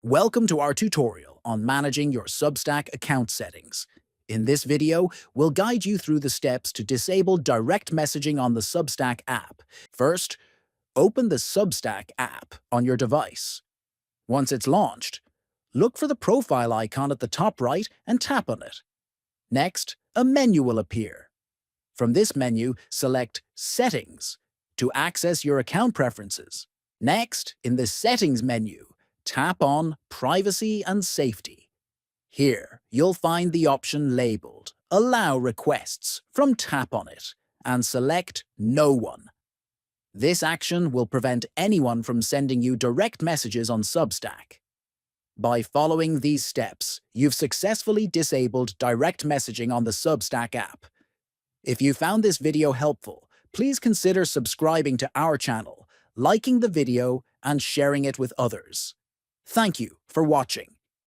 Welcome to our tutorial on managing your Substack account settings. In this video, we'll guide you through the steps to disable direct messaging on the Substack app. First, open the Substack app on your device. Once it's launched, look for the profile icon at the top right and tap on it. Next, a menu will appear. From this menu, select Settings to access your account preferences. Next, in the Settings menu, tap on Privacy and Safety. Here, you'll find the option labeled Allow Requests from tap on it and select No One. This action will prevent anyone from sending you direct messages on Substack. By following these steps, you've successfully disabled direct messaging on the Substack app. If you found this video helpful, please consider subscribing to our channel, liking the video, and sharing it with others. Thank you for watching.